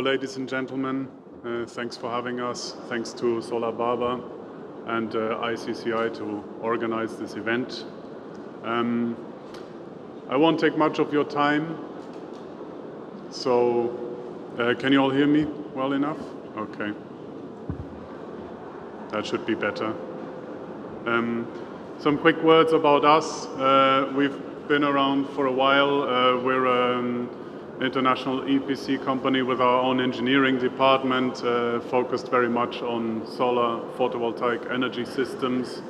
ladies and gentlemen, thanks for having us. Thanks to Solar Baba and ICCI to organize this event. I won't take much of your time, so can you all hear me well enough? Okay, that should be better. Some quick words about us. We've been around for a while. We're an international EPC company with our own engineering department, focused very much on solar photovoltaic energy systems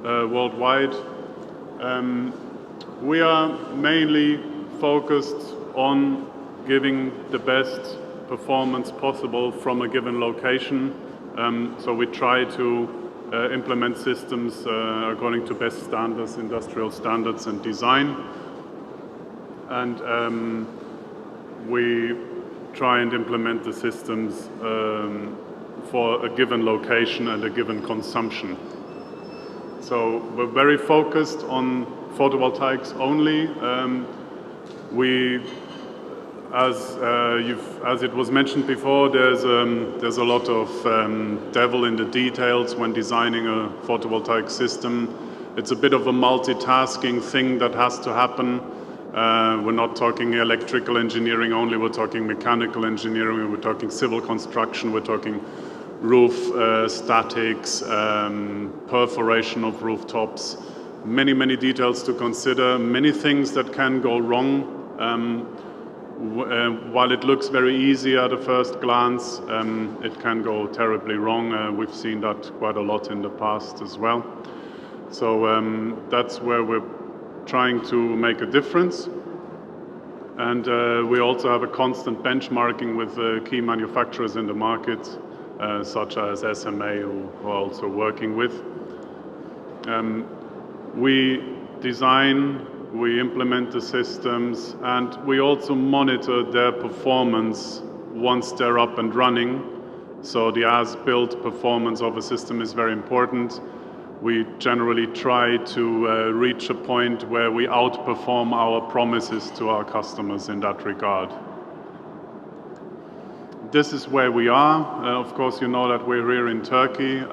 worldwide. We are mainly focused on giving the best performance possible from a given location. So we try to implement systems according to best standards, industrial standards and design. And we try and implement the systems for a given location and a given consumption. So we're very focused on photovoltaics only. As it was mentioned before, there's a lot of devil in the details when designing a photovoltaic system. It's a bit of a multitasking thing that has to happen. We're not talking electrical engineering only, we're talking mechanical engineering, we're talking civil construction, we're talking roof statics, perforation of rooftops, many details to consider, many things that can go wrong. While it looks very easy at a first glance, it can go terribly wrong. We've seen that quite a lot in the past as well. So that's where we're trying to make a difference. And we also have a constant benchmarking with key manufacturers in the market, such as SMA, who are also working with. We design, we implement the systems, and we also monitor their performance once they're up and running. So the as-built performance of a system is very important. We generally try to reach a point where we outperform our promises to our customers in that regard. This is where we are. Of course, you know that we're here in Turkey.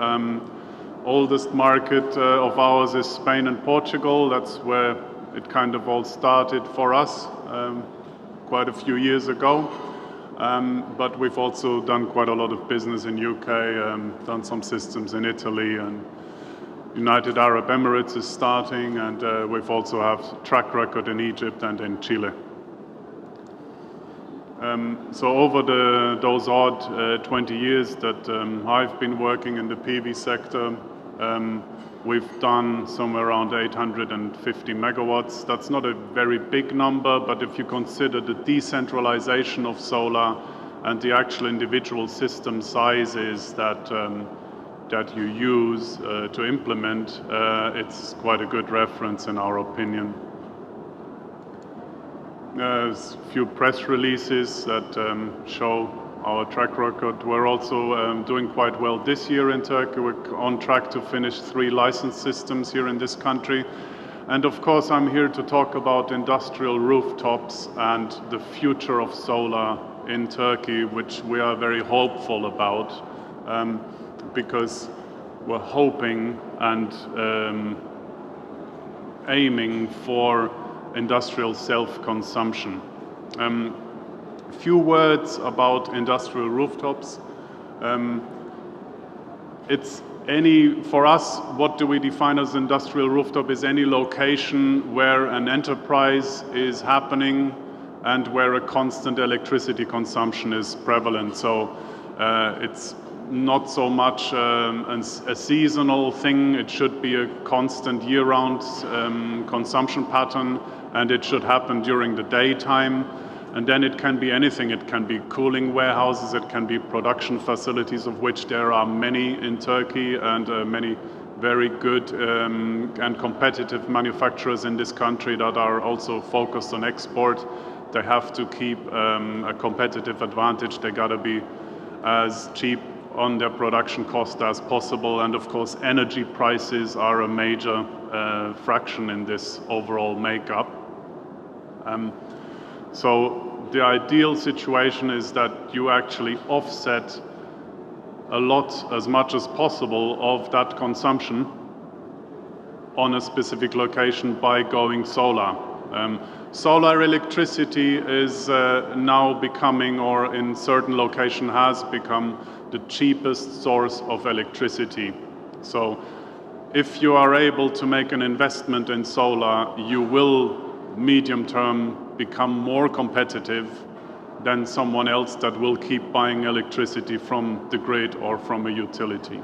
Oldest market of ours is Spain and Portugal. That's where it kind of all started for us quite a few years ago. But we've also done quite a lot of business in UK, done some systems in Italy, and United Arab Emirates is starting, and we've also have track record in Egypt and in Chile. So over those odd 20 years that I've been working in the PV sector, we've done somewhere around 850 megawatts. That's not a very big number, but if you consider the decentralization of solar and the actual individual system sizes that you use to implement, it's quite a good reference in our opinion. There's a few press releases that show our track record. We're also doing quite well this year in Turkey. We're on track to finish 3 licensed systems here in this country. And of course, I'm here to talk about industrial rooftops and the future of solar in Turkey, which we are very hopeful about, because we're hoping and aiming for industrial self-consumption. A few words about industrial rooftops. For us, what do we define as industrial rooftop is any location where an enterprise is happening and where a constant electricity consumption is prevalent. So it's not so much a seasonal thing, it should be a constant year-round consumption pattern, and it should happen during the daytime. And then it can be anything. It can be cooling warehouses, it can be production facilities, of which there are many in Turkey, and many very good and competitive manufacturers in this country that are also focused on export. They have to keep a competitive advantage. They gotta be as cheap on their production cost as possible. And of course, energy prices are a major fraction in this overall makeup. So the ideal situation is that you actually offset a lot, as much as possible, of that consumption on a specific location by going solar. Solar electricity is now becoming, or in certain locations has become, the cheapest source of electricity. So if you are able to make an investment in solar, you will medium term become more competitive than someone else that will keep buying electricity from the grid or from a utility.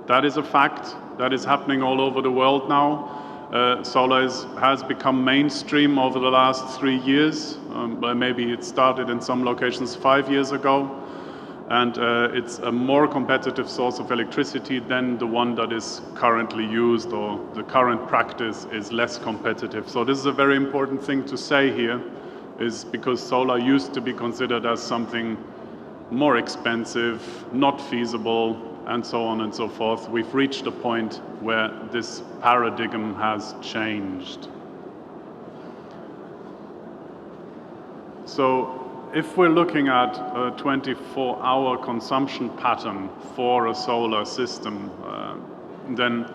That is a fact. That is happening all over the world now. Solar has become mainstream over the last 3 years. Maybe it started in some locations 5 years ago. And it's a more competitive source of electricity than the one that is currently used, or the current practice is less competitive. So this is a very important thing to say here, is because solar used to be considered as something more expensive, not feasible, and so on and so forth. We've reached a point where this paradigm has changed. So if we're looking at a 24-hour consumption pattern for a solar system, then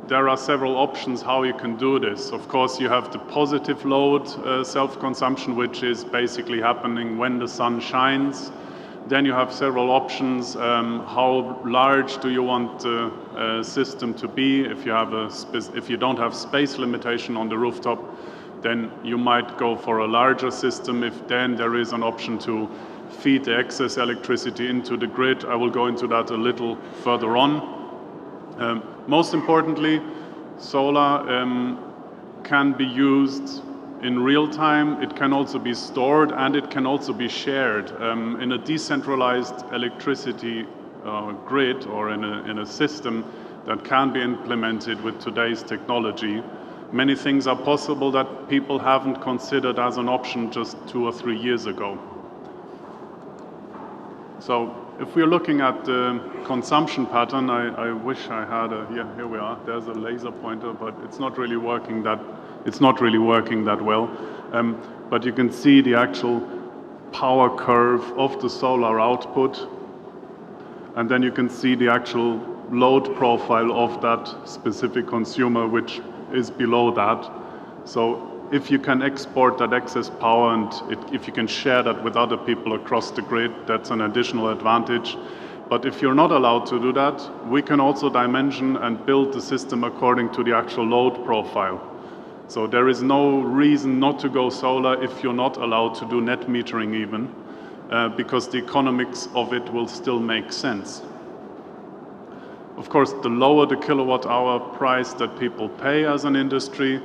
there are several options how you can do this. Of course, you have the positive load self-consumption, which is basically happening when the sun shines. Then you have several options. How large do you want the system to be? If you don't have space limitation on the rooftop, then you might go for a larger system. If then there is an option to feed the excess electricity into the grid, I will go into that a little further on. Most importantly, solar can be used in real time. It can also be stored, and it can also be shared in a decentralized electricity grid, or in a system that can be implemented with today's technology. Many things are possible that people haven't considered as an option just 2 or 3 years ago. So if we're looking at the consumption pattern, I wish I had here we are. There's a laser pointer, but it's not really working that well. But you can see the actual power curve of the solar output, and then you can see the actual load profile of that specific consumer, which is below that. So if you can export that excess power, and if you can share that with other people across the grid, that's an additional advantage. But if you're not allowed to do that, we can also dimension and build the system according to the actual load profile. So there is no reason not to go solar if you're not allowed to do net metering even, because the economics of it will still make sense. Of course, the lower the kilowatt hour price that people pay as an industry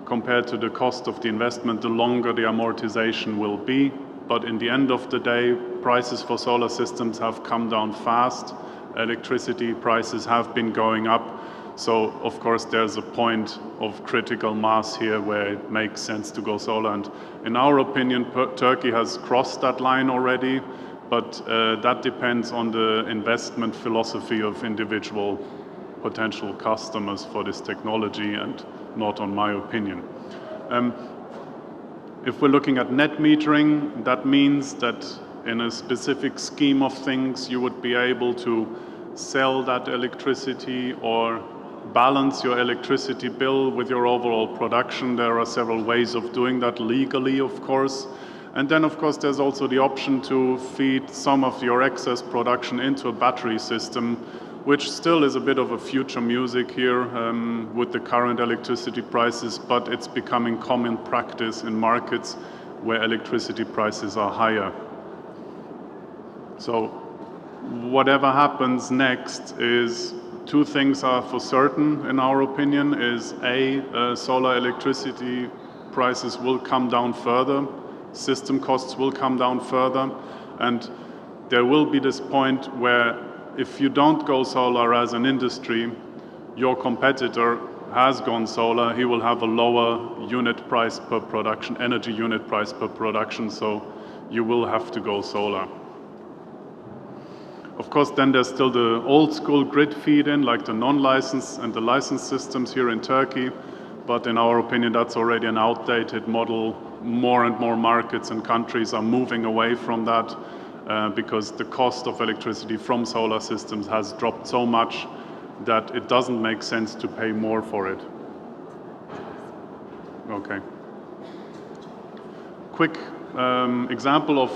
compared to the cost of the investment, the longer the amortization will be. But in the end of the day, prices for solar systems have come down fast. Electricity prices have been going up. So, of course, there's a point of critical mass here where it makes sense to go solar. And in our opinion, Turkey has crossed that line already. But that depends on the investment philosophy of individual potential customers for this technology, and not on my opinion. If we're looking at net metering, that means that in a specific scheme of things, you would be able to sell that electricity or balance your electricity bill with your overall production. There are several ways of doing that legally, of course. And then, of course, there's also the option to feed some of your excess production into a battery system, which still is a bit of a future music here with the current electricity prices, but it's becoming common practice in markets where electricity prices are higher. So whatever happens next is, 2 things are for certain in our opinion, is solar electricity prices will come down further. System costs will come down further, and there will be this point where if you don't go solar as an industry, your competitor has gone solar, he will have a lower unit price per production, energy unit price per production, so you will have to go solar. Of course, then there's still the old school grid feed-in, like the non-licensed and the licensed systems here in Turkey, but in our opinion, that's already an outdated model. more and more markets and countries are moving away from that because the cost of electricity from solar systems has dropped so much that it doesn't make sense to pay more for it. Okay. Quick example of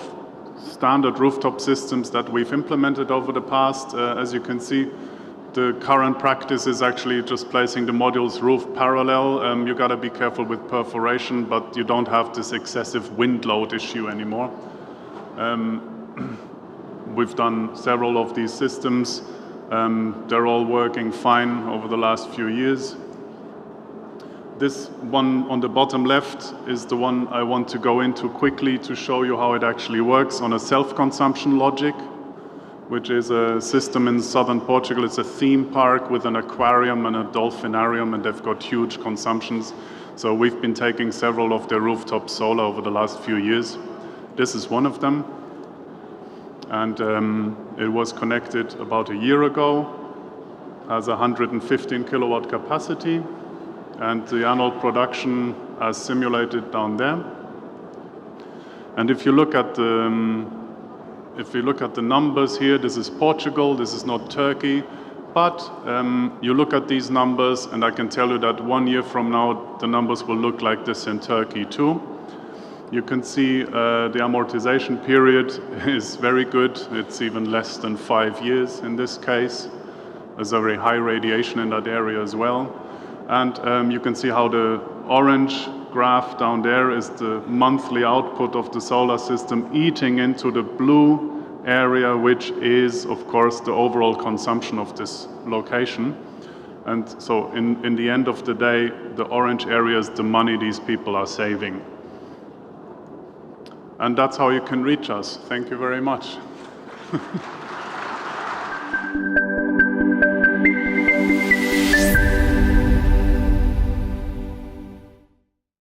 standard rooftop systems that we've implemented over the past. As you can see, the current practice is actually just placing the modules roof parallel. You gotta be careful with perforation, but you don't have this excessive wind load issue anymore. We've done several of these systems. They're all working fine over the last few years. This one on the bottom left is the one I want to go into quickly to show you how it actually works on a self-consumption logic, which is a system in southern Portugal. It's a theme park with an aquarium and a dolphinarium, and they've got huge consumptions. So we've been taking several of their rooftop solar over the last few years. This is one of them. And it was connected about a year ago, has 115 kilowatt capacity, and the annual production as simulated down there. And if you look at the numbers here, this is Portugal, this is not Turkey, but you look at these numbers and I can tell you that 1 year from now the numbers will look like this in Turkey too. You can see the amortization period is very good. It's even less than 5 years in this case. There's a very high radiation in that area as well. And you can see how the orange graph down there is the monthly output of the solar system eating into the blue area, which is, of course, the overall consumption of this location. And so in the end of the day, the orange area is the money these people are saving. And that's how you can reach us. Thank you very much.